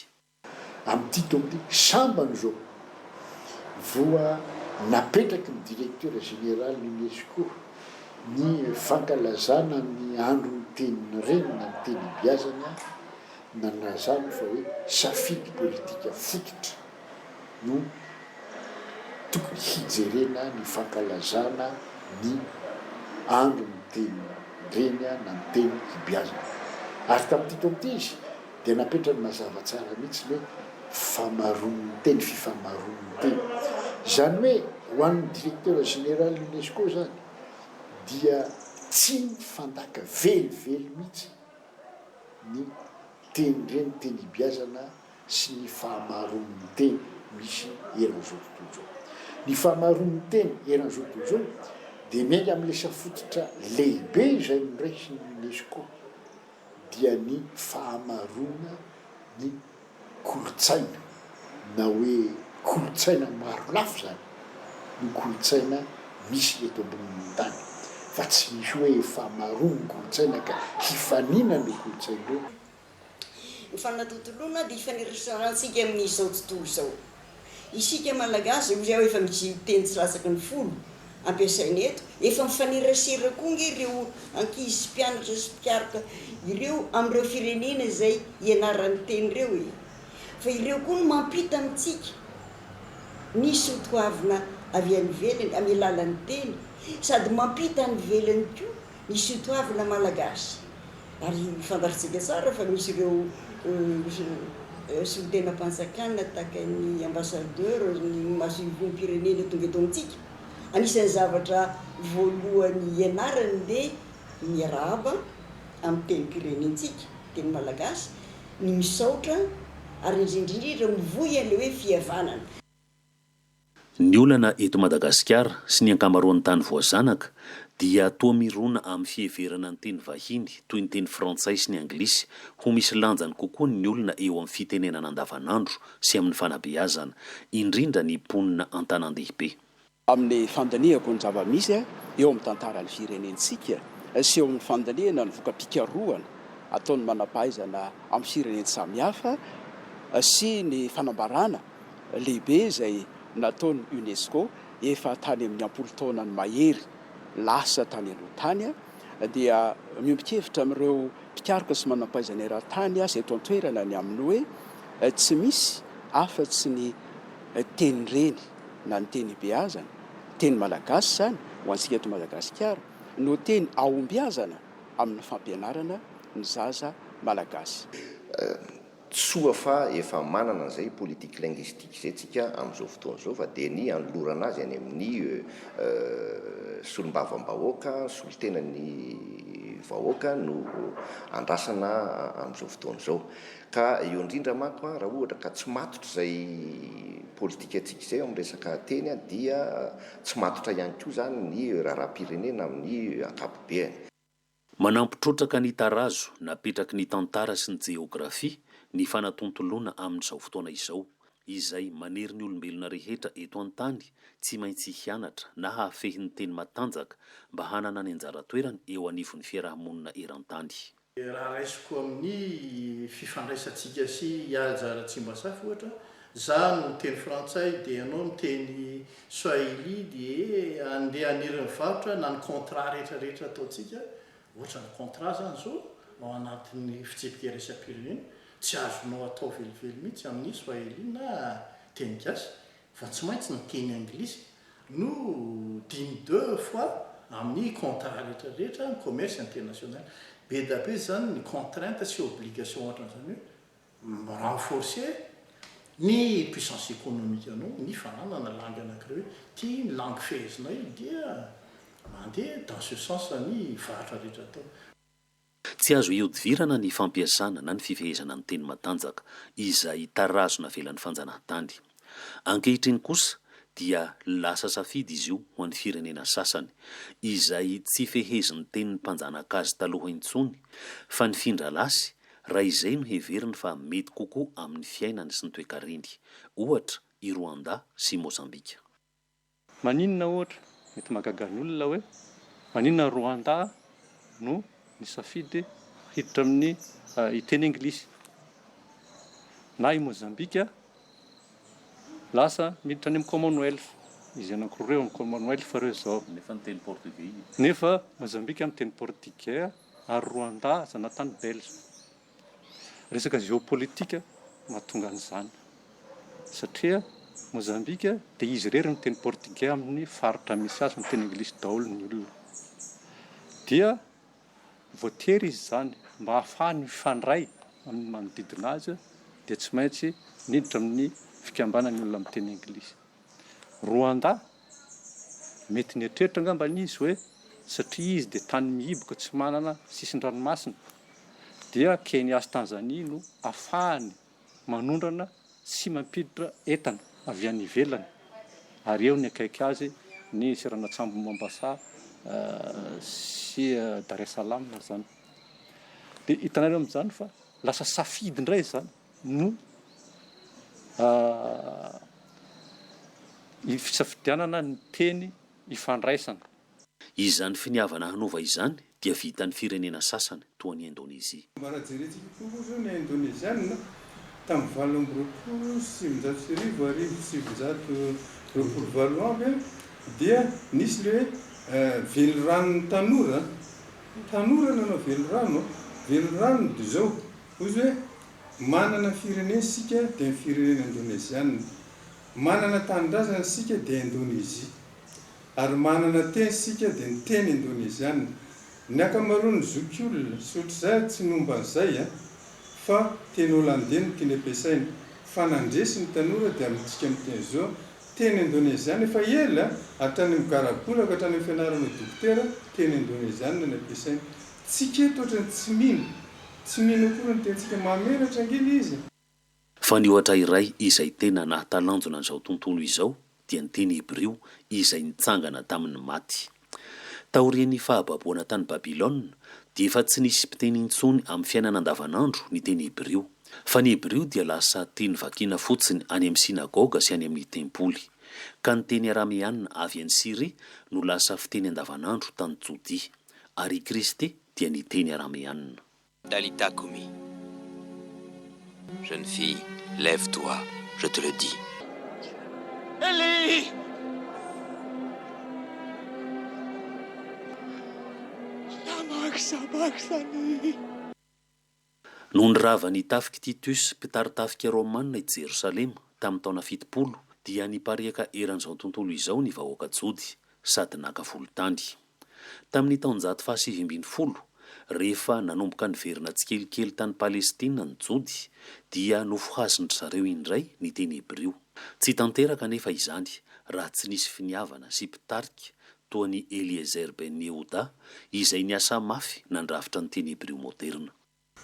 Amin'ity tomty sambany zao voa napetraky ny directeur général UNESCO ny fankalazana ny andro ny teniny renina ny teny biazana nanazany fa hoe safidy politika fototra no tokony hijerena ny fankalazana ny andro ny teny renya na ny teny hibiazana. Ary tamin'ity tomty izy dia napetrany mazava tsara mihitsy hoe famaron'ny teny fifamaron'ny teny zany hoe ho an'ny directeur général UNESCO zany dia tsy fandaka velively mihitsy ny teny reny teny hibiazana sy ny fahamaron'ny teny misy eran'izao tontolo zao. Ny fahamaron'ny teny eran'izao tontolo zao dia miainga amin'le safototra lehibe izay miraisy ny UNESCO dia ny fahamarona ny kolotsaina na hoe kolotsaina maro lafo zany ny kolotsaina misy eto ambonin'ny tany fa tsy misy hoe fahamarona ny kolotsaina ka hifanina ny kolotsaina reo. Ny fanatotoloana dia hifanirasantsika amin'izao tontolo zao. Isika malagasy izay efa misy teny tsy latsaky ny folo ampiasaina eto efa mifanirasera koa ireo ankizy mpianatra sy mpiaraka ireo amin'ireo firenena izay ianaran'ny teny reo fa ireo koa no mampita amintsika nisy hotoavina avy any ivelany amin'ny alalan'ny teny sady mampita any ivelany koa nisy hotoavina malagasy. Ary fantaritsika tsara fa misy ireo sy ny tena mpanjakana tahaka ny ambassadeur ny mahasoivon'nypirenena tonga eto amintsika anisan'ny zavatra voalohany ianarany le miarahaba amin'ny teny pirenentsika teny malagasy ny misaotra ary indrindrindrindra mivoy an'le hoe fihavanana. Ny olana eto Madagasikara sy ny ankamaroan'ny tany voazanaka dia toa mirona amin'ny fiheverana ny teny vahiny toy ny teny frantsay sy ny anglisy ho misy lanjany kokoa ny olona eo amin'ny fitenenana andavanandro sy amin'ny fanabeazana indrindra ny mponina an-tanan-dehibe. Amin'ny fandaniako ny zava-misy eo amin'ny tantaran'ny firenentsika sy eo amin'ny fandaniana ny voka-pikaroana ataony manampahaizana amin'ny fireneny samihafa sy ny fanambarana lehibe izay nataony UNESCO efa tany amin'ny ampolo taona ny mahery lasa tany aloha tany dia miombikevitra amin'ireo mpikaroka sy manampahaizana eran-tany sy eto an-toerana ny amin'ny hoe tsy misy afa-tsy ny teny reny na ny teny beazana teny malagasy zany ho antsika eto Madagasikara no teny aombiazana amin'ny fampianarana ny zaza malagasy. Tsoa fa efa manana an'izay politique linguistique izay tsika amin'izao fotoana izao fa dia ny anolorana azy any amin'ny solombavam-bahoaka solontenan'ny vahoaka no andrasana amin'izao fotoana izao ka eo indrindra manko raha ohatra ka tsy matotra izay politika antsika izay amin'ny resaka teny dia tsy matotra ihany koa zany ny raharaham-pirenena amin'ny ankapobeny. Manampitrotraka ny tarazo napetraky ny tantara sy ny jeografia ny fanatontoloana amin'izao fotoana izao izay manery ny olombelona rehetra eto an-tany tsy maintsy hianatra na hahafehy ny teny matanjaka mba hanana ny anjara toerany eo anivon'ny fiarahamonina eran-tany. Raha raisiko amin'ny fifandraisantsika sy hiajara Tsimbazafa ohatra za no teny frantsay dia ianao no teny swahili dia andeha aniry mivarotra na ny contrat rehetrarehetra ataontsika ohatra ny contrat zany zao ao anatin'ny fitsipika resam-pirenena tsy azonao atao velively mihitsy amin'ny swahili na teny gasy fa tsy maintsy ny teny anglisy no 2 fois amin'ny contrat rehetrarehetra ny commerce international be da be zany ny contrainte sy obligation ohatran'izany hoe renforcer ny puissance économique anao ny fananana langue anankiray tia ny langue fehezinay dia mandeha dans ce sens ny varatra rehetra atao. Tsy azo iodivirana ny fampiasana na ny fifehezana ny teny matanjaka izay tarazona velan'ny fanjanahantany. Ankehitriny kosa dia lasa safidy izy io ho an'ny firenena sasany izay tsy fehezin'ny tenin'ny mpanjanaka azy taloha intsony fa ny findralasy raha izay no heveriny fa mety kokoa amin'ny fiainany sy ny toe-kariny ohatra i Rwanda sy Mozambika. Maninona ohatra mety magagany olona hoe maninona Rwanda no ny safidy hiditra amin'ny iteny anglisy na i Mozambika lasa miditra any amin'ny Commonwealth izy anankiroa amin'ny Commonwealth reo zao nefa ny teny portugais nefa Mozambika amin'ny teny portugais ary Rwanda zanatany belge. Resaka géopolitika mahatonga an'izany satria Mozambika dia izy rery ny teny portugais amin'ny faritra misy azy ny teny anglisy daholo ny olona dia voatery izy zany mba hahafahany mifandray amin'ny manodidina azy dia tsy maintsy niditra amin'ny fikambanany olona amin'ny teny anglisy. Rwanda mety ny eritreretra angamba n'izy hoe satria izy dia tany mihiboka tsy manana sisin-dranomasina dia Kenya sy Tanzania no ahafahany manondrana sy mampiditra entana avy any ivelany ary eo ny akaiky azy ny Siranatsambo Mombasa sy Dar es Salaam zany. Dia hitanareo amin'izany fa lasa safidy indray zany no fisafidianana ny teny ifandraisana. Izany finiavana hanova izany dia vitan'ny firenena sasany toa ny Indonezia. Marajeretsika kokoa ny Indonezianina tamin'ny 20 sy 7 aby dia nisy le velorano tanora nanao velorano dia zao ozy hoe manana firenena sika dia firenena Indonezianina, manana tanindrazana sika dia Indonezia ary manana teny sika dia ny teny Indonezianina. Ny akamaroan'ny zokiolona sotr'izay tsy nomba an'izay fa teny holandais no tiany ampiasaina fanandresy ny tanora dia amintsika amin'teny zao teny indonésiana efa ela hatrany migarabolaka hatrany amin'ny fianarana dokotera teny indonésiana ny ampiasaina tsika eto ohatrany tsy mino koa ny tentsika mameratra angely izy. Fa ny ohatra iray izay tena nahatalanjona an'izao tontolo izao dia ny teny hebreo izay nitsangana tamin'ny maty. Taorian'ny fahababoana tany Babilôna dia efa tsy nisy mpiteny intsony amin'ny fiainana andavanandro ny teny hebreo, fa ny hebreo dia lasa teny vakiana fotsiny any amin'ny sinagoga sy any amin'ny tempoly, ka ny teny arameanina avy any Siria no lasa fiteny andavanandro tany Jodia, ary Kristy dia ny teny arameanina. Dalita Kumi. Jeune fille, lève-toi, je te le dis. Eli! Noho ny ravan'ny tafika Titus mpitaritafika Romanina i Jerosalema tamin'ny taona 70 dia nipariaka eran'izao tontolo izao ny vahoaka jody sady naka volotany. Tamin'ny taonjato faha 710 rehefa nanomboka niverina tsikelikely tany Palestina ny jody dia nofohazindry zareo indray ny teny hebreo. Tsy tanteraka nefa izany raha tsy nisy finiavana sy mpitarika toa ny Eliezer ben Yehuda izay niasa mafy nandrafitra ny teny hebreo moderna.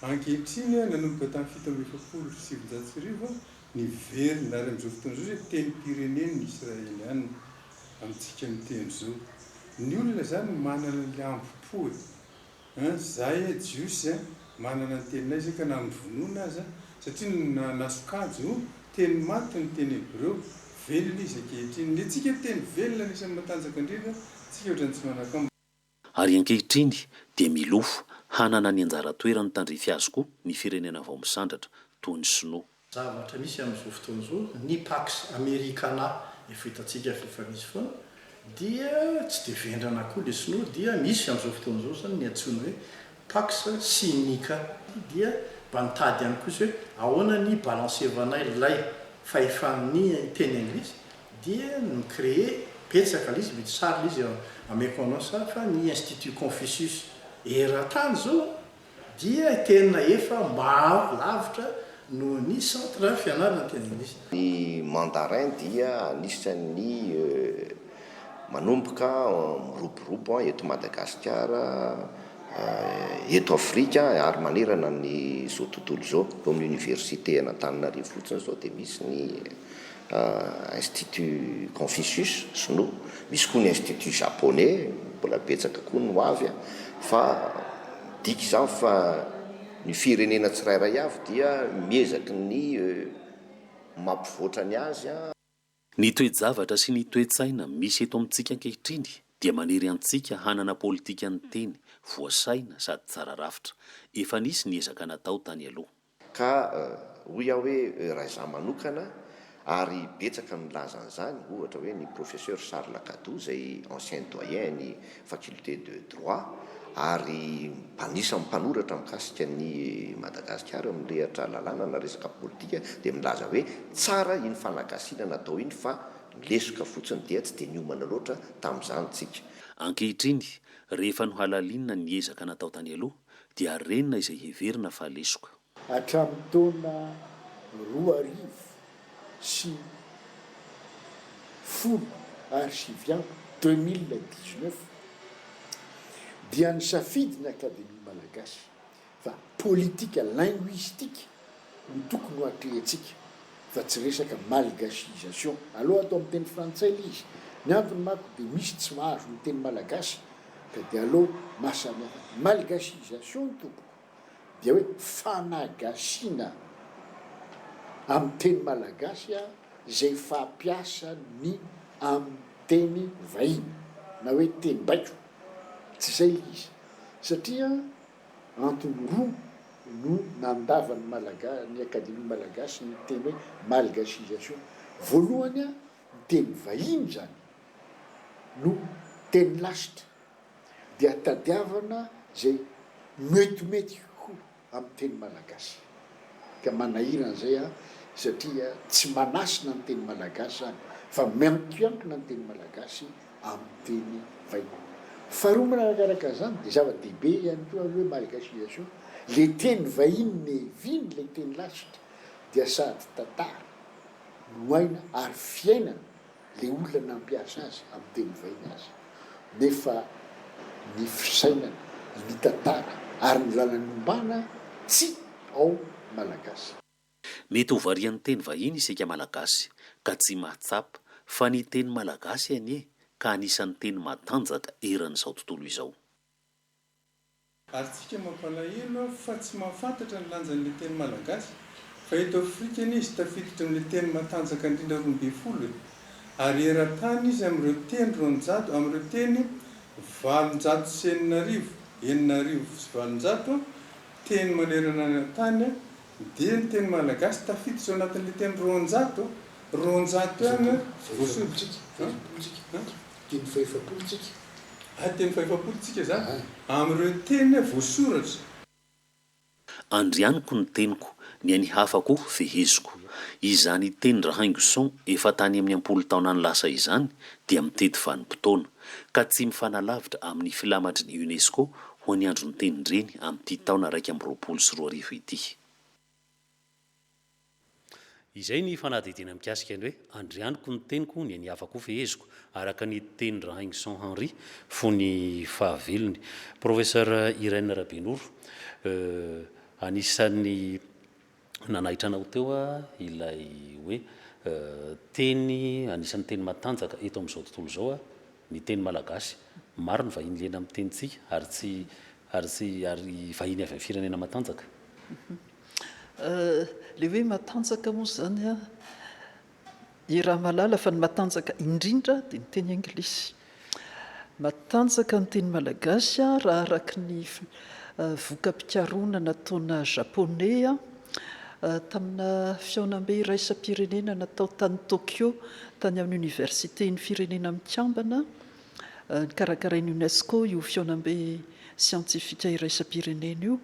Ankehitriny nanomboka tamin'ny 770 niverina ary amin'izao fotoana izao hoe teny pirenen'ny Israeliana amintsika miteny zao. Ny olona zany manana ny ambo-po zahay jiosy manana ny teninay zay ka na nivonoana azy satria nasokajo teny maty ny teny hebreo velona izy ankehitriny. Ny tsika teny velona anisan'ny matanjaka indrindra tsika ohatrany tsy manakamo. Ary ankehitriny dia milofo hanana ny anjara toerany tandrify azy koa ny firenena vao misandratra toy ny Sinoa. Zavatra misy amin'izao fotoana izao ny Pax Americana efa hitantsika efa misy foana dia tsy dia vendrana koa le Sinoa dia misy amin'izao fotoana izao zany ny antsoina hoe Pax Sinica dia mba nitady ihany koa hoe ahoana ny balancevana ilay fahefan'ny teny anglisy dia nicréé betsaka izy mitsara izy amekonosa fa ny Institut Confucius eran-tany zao dia tena efa maro lavitra no ny centre fianarana teny anglisy. Ny mandarin dia anisan'ny manomboka miroborobo eto Madagasikara, eto Afrika ary manerana ny zao tontolo zao. Eo amin'ny université an'Antananarivo fotsiny zao dia misy ny Institut Confucius Sinoa, misy koa ny Institut Japonais, mbola betsaka koa no avy fa dika izany fa ny firenena tsirairay avy dia miezaky ny mampivoatra ny azy. Ny toe-javatra sy ny toe-tsaina misy eto amintsika ankehitriny dia maniry antsika hanana politika ny teny voasaina sady tsara rafitra. Efa nisy ny ezaka natao tany aloha. Ka hoy aho hoe raha izaho manokana ary betsaka milaza an'izany ohatra hoe ny professeur Charles Kadou izay ancien doyen ny faculté de droit ary anisan'ny mpanoratra mikasika ny Madagasikara mirehatra lalàna na resaka politika dia milaza hoe tsara iny fanagasiana natao iny fa lesoka fotsiny dia tsy dia niomana loatra tamin'izany tsika. Ankehitriny rehefa no halalinina ny ezaka natao tany aloha dia renina izay heverina fa lesoka. Hatramin'ny taona 2019 dia nisafidy ny Akademia Malagasy fa politika linguistique no tokony ho atrehantsika fa tsy resaka malgasisation. Aloha atao amin'ny teny frantsay ilay izy. Ny antony manko dia misy tsy mahazo ny teny malagasy ka dia aloha mahasamihafa. Malgasisation no tompoko dia hoe fanagasiana amin'ny teny malagasy zay fampiasa ny amin'ny teny vahiny na hoe teny baiko. Tsy izay ilay izy satria antony roa no nandavany ny Akademia Malagasy ny teny hoe malgasisation. Voalohany ny teny vahiny zany no teny lasitra dia tadiavana zay metimety koa amin'ny teny malagasy ka manahirana zay satria tsy manasina ny teny malagasy zany fa miankiankina ny teny malagasy amin'ny teny vahiny. faharoa manarakaraka zany de zava-dehibe ihany koa hoe malagasisation le teny vahiny viny le teny lasitra dia sady tantara noaina ary fiainana le olona nampiasa azy amin'ny teny vahiny azy nefa ny fisainana ny tantara ary ny lalanombana tsy ao malagasy. Mety ho varian'ny teny vahiny isika malagasy ka tsy mahatsapa fa ny teny malagasy anie ka anisan'ny teny matanjaka eran'izao tontolo izao. Ary tsika mampalahelo fa tsy mahafantatra ny lanjan'le teny malagasy fa eto Afrika izy tafiditra amin'le teny matanjaka indrindra 12 ary eran-tany izy amin'ireo teny 900 amin'ireo teny 790 990 teny manerana ny tany dia ny teny malagasy tafiditra ao anatin'le teny 900 any voasoratra teny fahefapolitsika teny fahefapolitsika zany amin'ireo teny voasoratra. Andrianiko ny teniko ny any hafako feheziko izany teny Rahaingoson efa tany amin'ny 10 taona ny lasa izany dia mitety vanim-potoana ka tsy mifanalavitra amin'ny filamatry ny UNESCO ho any andro ny teny reny amin'ity taona 2024 ity. Izay ny fanadidina mikasika ny hoe andrianiko ny teniko ny any hafako feheziko araka ny teny Rahaingoson Henri fony fahavelony. Professeur Irène Rabenoro, anisan'ny nanahitranao teo ilay hoe teny anisan'ny teny matanjaka eto amin'izao tontolo izao ny teny malagasy. Maro ny vahiny lena amin'ny tenitsika ary vahiny avy amin'ny firenena matanjaka. Le hoe matanjaka moa zany i raha malala fa ny matanjaka indrindra dia ny teny anglisy. Matanjaka ny teny malagasy raha araka ny voka-pikaroana nataona japoney tamina fiaonam-be iraisam-pirenena natao tany Tokyo tany amin'ny université ny firenena mikambana karakarain'ny UNESCO io fiaonam-be siantifika iraisam-pirenena io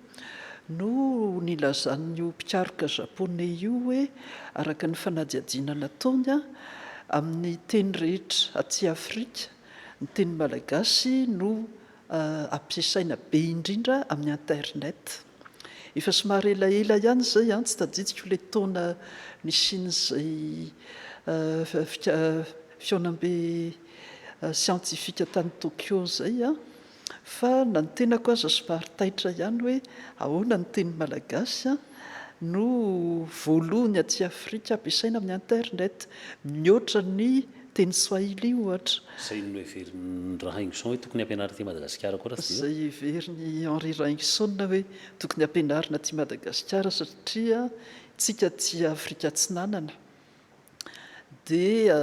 no nilazan'io mpikaroka japoney io hoe araka ny fanadihadiana nataony amin'ny teny rehetra aty Afrika ny teny malagasy no ampiasaina be indrindra amin'ny internet. Efa somary elaela ihany zay tsy tadidiko le taona nisian'izay fiaonam-be siantifika tany Tokyo zay fa na ny tenako aza somary taitra ihany hoe ahoana ny teny malagasy no voalohany aty Afrika ampiasaina amin'ny internet mihoatra ny teny Swahili ohatra. Zay no everiny Rahaingoson hoe tokony ampianarina ty Madagasikara koa raha zay everiny Henri Rahaingoson hoe tokony ampianarina ty Madagasikara satria tsika ty Afrika Atsinanana dia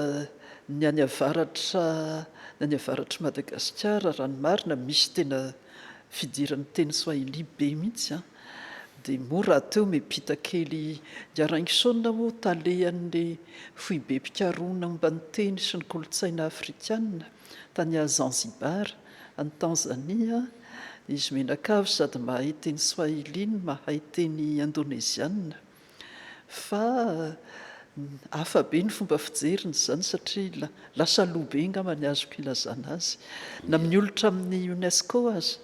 ny any avaratra Madagasikara raha ny marina misy tena fidiran'ny teny Swahili be mihitsy dia mora teo miampita kely Rahaingoson moa talehan'le fohy be mpikaroana momba ny teny sy ny kolontsaina afrikana tany a Zanzibar any Tanzania izy menakavy sady mahay teny Swahili mahay teny indonésiana fa hafa be ny fomba fijeriny zany satria lasa lobe ngamba ny azoko ilazana azy na amin'ny olotra amin'ny UNESCO azy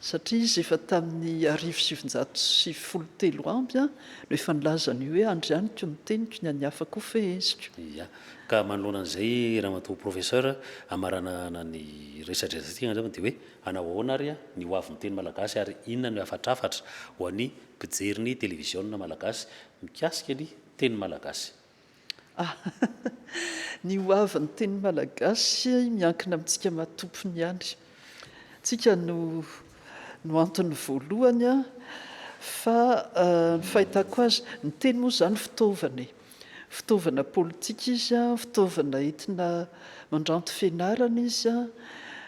satria izy efa tamin'ny 1973 amby no efa nilazany hoe andrianiko ny teniko ny any hafako feheziko. Ka manoloana an'izay ramatoa professeur amarana ny resadresatsika zany dia hoe anao ahoana ary ny hoavin'ny teny malagasy ary inona no afatrafatra ho an'ny mpijery ny télévision malagasy mikasika ny teny malagasy. Ny hoavin'ny teny malagasy miankina amintsika matompony ihany. Tsika no antony voalohany fa ny fahitako azy ny teny moa zany fitaovana politika izy fitaovana entina mandranto fianarana izy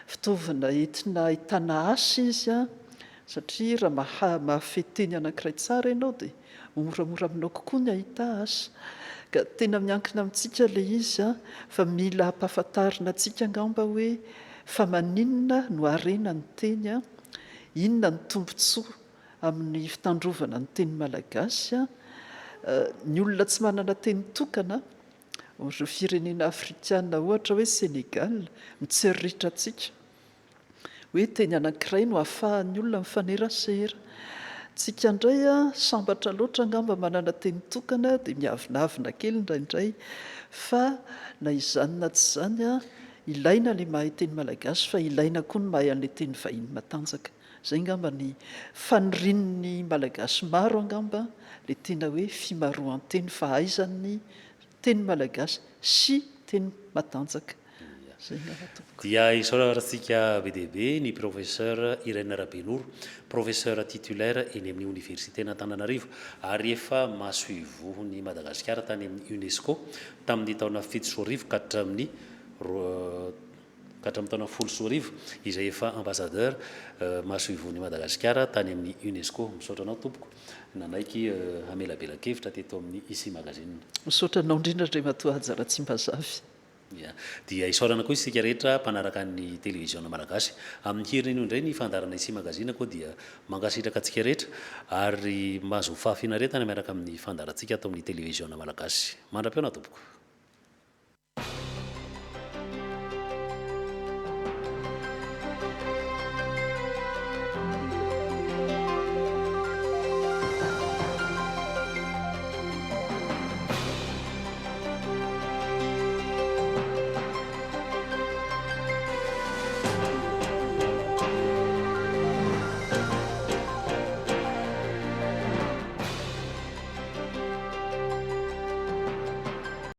fitaovana entina ahitana asa izy satria raha mahafehy teny anankiray tsara ianao dia moramora aminao kokoa ny ahita asa. Ka tena miankina amintsika le izy fa mila hampahafantarina antsika ngamba hoe fa maninona no harena ny teny inona ny tombontsoa amin'ny fitandrovana ny teny malagasy ny olona tsy manana teny tokana ireo firenena afrikana ohatra hoe Senegal mitseriritra antsika hoe teny anankiray no ahafahan'ny olona mifanerasera. Tsika indray a sambatra loatra angamba manana teny tokana dia miavinavina kely indraindray, fa na izany na tsy izany a ilaina le mahay teny malagasy fa ilaina koa ny mahay an'le teny vahiny matanjaka. Zay angamba ny fanorin'ny malagasy maro angamba le tena hoe fimaroan-teny, fahaizan'ny teny malagasy sy teny matanjaka. dia isaoratsika be deaibe ny professeur Irène Rabenoro, professeur titulaire eny amin'ny université n'Antananarivo, ary efa maso ivohony Madagasikara tany amin'ny UNESCO tamin'ny taona 7 ka hatramin'ny taona 10 izay efa ambassadeur maso ivohony Madagasikara tany amin'ny UNESCO. Misaotra anao tompoko, nanaiky amelabela-kevitra teto amin'ny Ici Magazine. Misaotra anao indrindra ndray matoa Jaratsimbazavy. Dia isaorana koa isika rehetra mpanaraka ny televiziona malagasy amin'ny hiriny io indray ny fandarana Ici Magazine koa dia mangasitraka antsika rehetra ary mahazo fahafinareta miaraka amin'ny fandarantsika atao amin'ny televiziona malagasy. Mandra-peona tompoko.